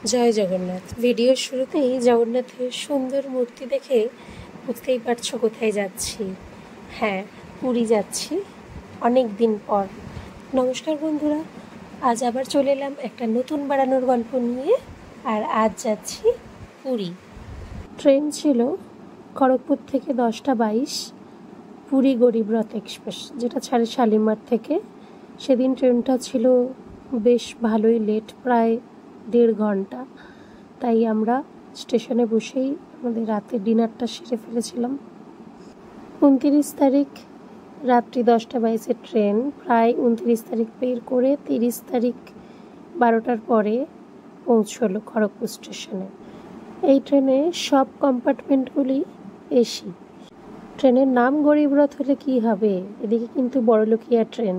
জয় জগন্নাথ। ভিডিওর শুরুতেই জগন্নাথের সুন্দর মূর্তি দেখে বুঝতেই পারছো কোথায় যাচ্ছি। হ্যাঁ, পুরী যাচ্ছি অনেক দিন পর। নমস্কার বন্ধুরা, আজ আবার চলে এলাম একটা নতুন বেড়ানোর গল্প নিয়ে। আর আজ যাচ্ছি পুরী। ট্রেন ছিল খড়গপুর থেকে 10:22, পুরী গরিবরথ এক্সপ্রেস, যেটা ছাড়ে শালিমার থেকে। সেদিন ট্রেনটা ছিল বেশ ভালোই লেট, প্রায় 1.5 ঘন্টা। তাই আমরা স্টেশনে বসেই আমাদের রাতের ডিনারটা সেরে ফেলেছিলাম। 29 তারিখ রাত্রি 10:22 ট্রেন, প্রায় 29 তারিখ বের করে 30 তারিখ 12টার পরে পৌঁছলো খড়গপুর স্টেশনে। এই ট্রেনে সব কম্পার্টমেন্টগুলি এসি। ট্রেনের নাম গরিবরথ হলে কি হবে, এদিকে কিন্তু বড়লোকিয়া ট্রেন।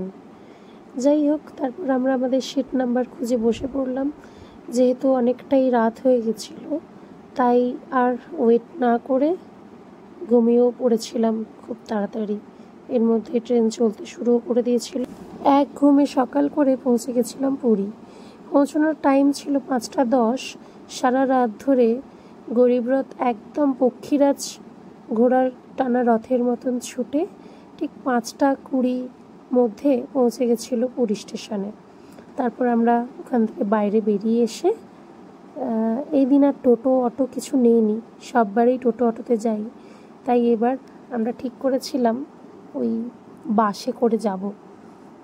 যাই হোক, তারপর আমরা আমাদের সিট নাম্বার খুঁজে বসে পড়লাম। যেহেতু অনেকটাই রাত হয়ে গেছিল, তাই আর ওয়েট না করে ঘুমিয়েও পড়েছিলাম খুব তাড়াতাড়ি। এর মধ্যে ট্রেন চলতে শুরু করে দিয়েছিল। এক ঘুমে সকাল করে পৌঁছে গেছিলাম পুরী। পৌঁছানোর টাইম ছিল 5:10। সারা রাত ধরে গরিবরথ একদম পক্ষীরাজ ঘোড়ার টানা রথের মতন ছুটে ঠিক 5:20 মধ্যে পৌঁছে গেছিলো পুরী স্টেশনে। তারপর আমরা ওখান থেকে বাইরে বেরিয়ে এসে, এই দিন আর টোটো অটো কিছু নেইনি, সববারই টোটো অটোতে যাই। তাই এবার আমরা ঠিক করেছিলাম ওই বাসে করে যাব।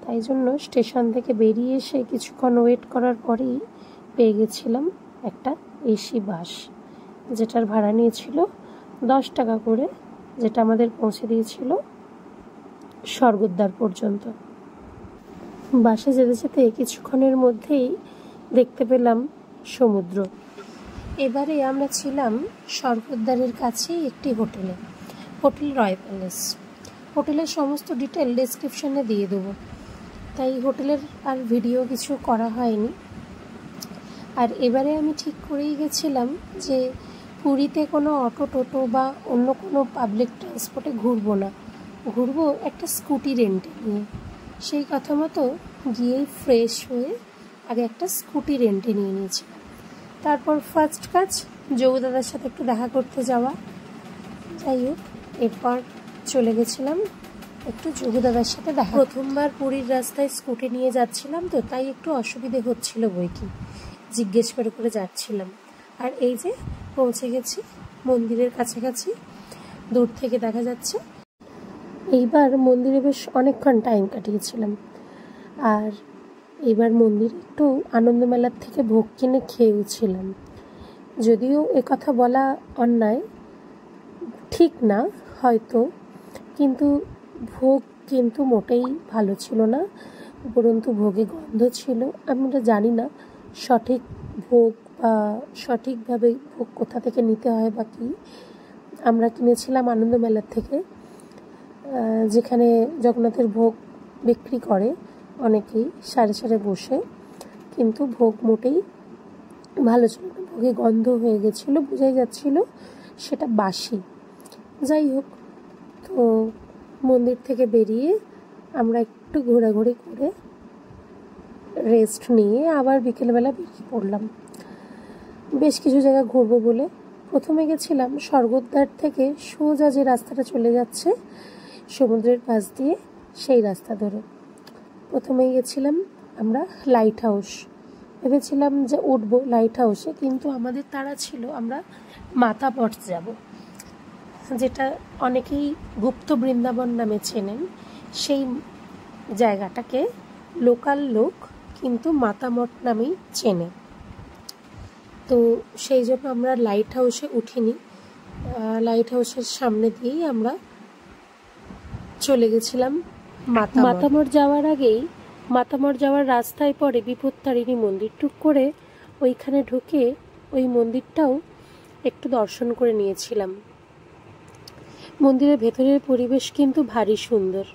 তাই জন্য স্টেশন থেকে বেরিয়ে এসে কিছুক্ষণ ওয়েট করার পরেই পেয়ে গেছিলাম একটা এসি বাস, যেটার ভাড়া নিয়েছিল 10 টাকা করে, যেটা আমাদের পৌঁছে দিয়েছিল স্বর্গদ্বার পর্যন্ত। বাসে যেতে যেতে কিছুক্ষণের মধ্যেই দেখতে পেলাম সমুদ্র। এবারে আমরা ছিলাম স্বর্গদ্বারের কাছেই একটি হোটেলে, হোটেল রয় প্যালেস। হোটেলের সমস্ত ডিটেল ডেসক্রিপশনে দিয়ে দেবো, তাই হোটেলের আর ভিডিও কিছু করা হয়নি। আর এবারে আমি ঠিক করেই গেছিলাম যে পুরীতে কোনো অটো টোটো বা অন্য কোনো পাবলিক ট্রান্সপোর্টে ঘুরবো না, ঘুরবো একটা স্কুটি রেন্টে নিয়ে। সেই কথা মতো গিয়েই ফ্রেশ হয়ে আগে একটা স্কুটি রেন্টে নিয়ে নিয়েছিলাম। তারপর ফার্স্ট কাজ যোগু দাদার সাথে একটু দেখা করতে যাওয়া। যাই হোক, এরপর চলে গেছিলাম একটু যোগু দাদার সাথে দেখা। প্রথমবার পুরীর রাস্তায় স্কুটি নিয়ে যাচ্ছিলাম, তো তাই একটু অসুবিধে হচ্ছিল বই কি, জিজ্ঞেস করে করে যাচ্ছিলাম। আর এই যে পৌঁছে গেছি মন্দিরের কাছাকাছি, দূর থেকে দেখা যাচ্ছে। এইবার মন্দিরে বেশ অনেকক্ষণ টাইম কাটিয়েছিলাম। আর এইবার মন্দিরে একটু আনন্দমেলার থেকে ভোগ কিনে খেয়েওছিলাম। যদিও একথা বলা অন্যায়, ঠিক না হয়তো, কিন্তু ভোগ কিন্তু মোটেই ভালো ছিল না, উপরন্তু ভোগে গন্ধ ছিল। আমরা জানি না সঠিক ভোগ বা সঠিকভাবে ভোগ কোথা থেকে নিতে হয় বা কী। আমরা কিনেছিলাম আনন্দমেলার থেকে, যেখানে জগন্নাথের ভোগ বিক্রি করে অনেকেই সারে সারে বসে, কিন্তু ভোগ মোটেই ভালো ছিল না, ভোগে গন্ধ হয়ে গেছিলো, বোঝাই যাচ্ছিলো সেটা বাসি। যাই হোক, তো মন্দির থেকে বেরিয়ে আমরা একটু ঘোরাঘুরি করে রেস্ট নিয়ে আবার বিকেলবেলা বেরিয়ে পড়লাম বেশ কিছু জায়গা ঘুরবো বলে। প্রথমে গেছিলাম স্বর্গদ্বার থেকে সোজা যে রাস্তাটা চলে যাচ্ছে সমুদ্রের পাশ দিয়ে, সেই রাস্তা ধরে প্রথমেই গেছিলাম আমরা লাইট হাউস। ভেবেছিলাম যে উঠবো লাইট হাউসে, কিন্তু আমাদের তাড়া ছিল আমরা মাতা মঠ যাব, যেটা অনেকেই গুপ্ত বৃন্দাবন নামে চেনেন। সেই জায়গাটাকে লোকাল লোক কিন্তু মাতা মঠ নামেই চেনে। তো সেই জন্য আমরা লাইট হাউসে উঠিনি, লাইট হাউসের সামনে দিয়েই আমরা চলে গেছিলাম মাতামঠ। যাওয়ার আগেই মাতামঠ যাওয়ার রাস্তায় পড়ে বিপত্তারিণী মন্দির। টুক করে ওইখানে ঢুকে ওই মন্দিরটাও একটু দর্শন করে নিয়েছিলাম। মন্দিরের ভেতরের পরিবেশ কিন্তু ভারী সুন্দর।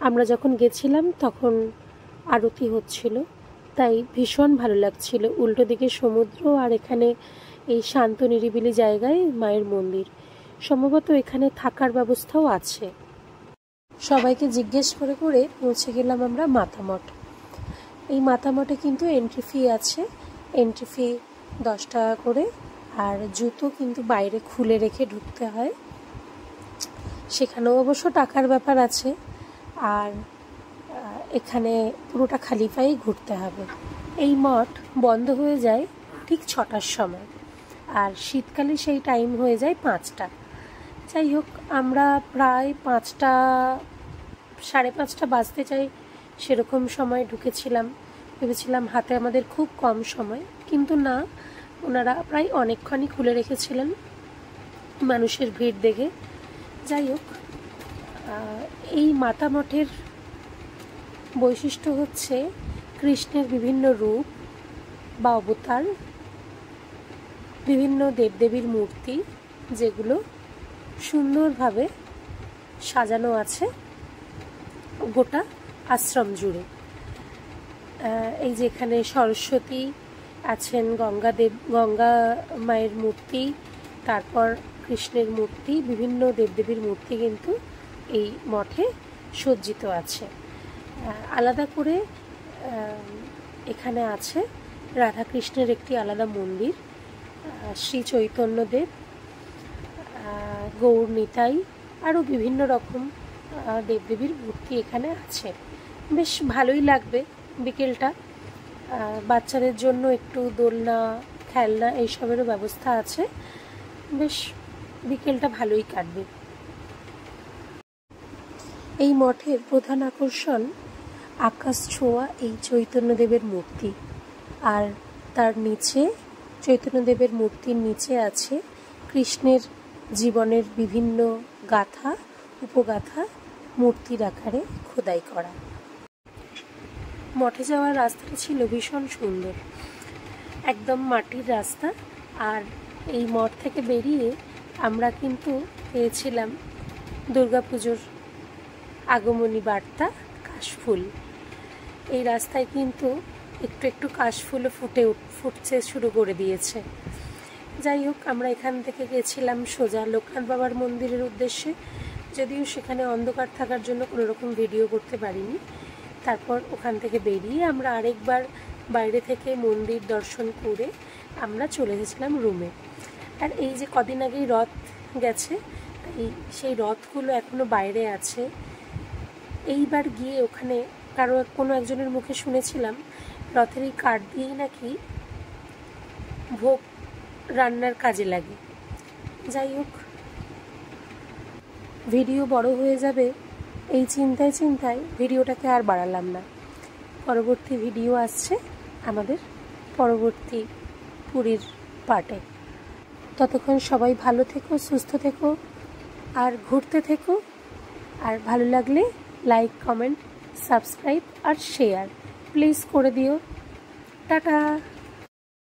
আমরা যখন গেছিলাম তখন আরতি হচ্ছিল, তাই ভীষণ ভালো লাগছিল। উল্টো দিকে সমুদ্র, আর এখানে এই শান্ত নিরিবিলি জায়গায় মায়ের মন্দির। সম্ভবত এখানে থাকার ব্যবস্থাও আছে। সবাইকে জিজ্ঞেস করে করে পৌঁছে গেলাম আমরা মাতামঠ। এই মাতামঠে কিন্তু এন্ট্রি ফি আছে। এন্ট্রি ফি 10 টাকা করে, আর জুতো কিন্তু বাইরে খুলে রেখে ঢুকতে হয়। সেখানেও অবশ্য টাকার ব্যাপার আছে। আর এখানে পুরোটা খালি পায়েই ঘুরতে হবে। এই মঠ বন্ধ হয়ে যায় ঠিক 6টার সময়, আর শীতকালে সেই টাইম হয়ে যায় 5টা। যাই হোক, আমরা প্রায় 5টা, 5:30 বাজতে চাই সেরকম সময় ঢুকেছিলাম। ভেবেছিলাম হাতে আমাদের খুব কম সময়, কিন্তু না, ওনারা প্রায় অনেকক্ষণই খুলে রেখেছিলেন মানুষের ভিড় দেখে। যাই হোক, এই মাতা মঠের বৈশিষ্ট্য হচ্ছে কৃষ্ণের বিভিন্ন রূপ বা অবতার, বিভিন্ন দেবদেবীর মূর্তি, যেগুলো সুন্দরভাবে সাজানো আছে গোটা আশ্রম জুড়ে। এই যে এখানে সরস্বতী আছেন, গঙ্গা মায়ের মূর্তি, তারপর কৃষ্ণের মূর্তি, বিভিন্ন দেবদেবীর মূর্তি কিন্তু এই মঠে সজ্জিত আছে। আলাদা করে এখানে আছে রাধাকৃষ্ণের একটি আলাদা মন্দির, শ্রী চৈতন্যদেব, গৌর নিতাই, আরও বিভিন্ন রকম দেবদেবীর মূর্তি এখানে আছে। বেশ ভালোই লাগবে বিকেলটা। বাচ্চাদের জন্য একটু দোলনা, খেলনা এইসবেরও ব্যবস্থা আছে। বেশ বিকেলটা ভালোই কাটবে। এই মঠের প্রধান আকর্ষণ আকাশ ছোঁয়া এই চৈতন্যদেবের মূর্তি, আর তার নিচে, চৈতন্যদেবের মূর্তির নিচে আছে কৃষ্ণের জীবনের বিভিন্ন গাথা, উপগাথা মূর্তির আকারে খোদাই করা। মঠে যাওয়ার রাস্তাটা ছিল ভীষণ সুন্দর, একদম মাটির রাস্তা। আর এই মঠ থেকে বেরিয়ে আমরা কিন্তু পেয়েছিলাম দুর্গাপুজোর আগমনী বার্তা, কাশফুল। এই রাস্তায় কিন্তু একটু একটু কাশফুলও ফুটতে শুরু করে দিয়েছে। যাই হোক, আমরা এখান থেকে গেছিলাম সোজা লোকনাথ বাবার মন্দিরের উদ্দেশ্যে, যদিও সেখানে অন্ধকার থাকার জন্য কোনো রকম ভিডিও করতে পারিনি। তারপর ওখান থেকে বেরিয়ে আমরা আরেকবার বাইরে থেকে মন্দির দর্শন করে আমরা চলে গেছিলাম রুমে। আর এই যে কদিন আগেই রথ গেছে, সেই রথগুলো এখনও বাইরে আছে। এইবার গিয়ে ওখানে কোনো একজনের মুখে শুনেছিলাম রথের এই কাঠ দিয়েই নাকি ভোগ রান্নার কাজে লাগে। যাই হোক, ভিডিও বড় হয়ে যাবে এই চিন্তায় ভিডিওটাকে আর বাড়ালাম না। পরবর্তী ভিডিও আসছে আমাদের পরবর্তী পুরীর পার্টে। ততক্ষণ সবাই ভালো থেকো, সুস্থ থেকো, আর ঘুরতে থেকো। আর ভালো লাগলে লাইক, কমেন্ট, সাবস্ক্রাইব আর শেয়ার প্লিজ করে দিও। টাটা।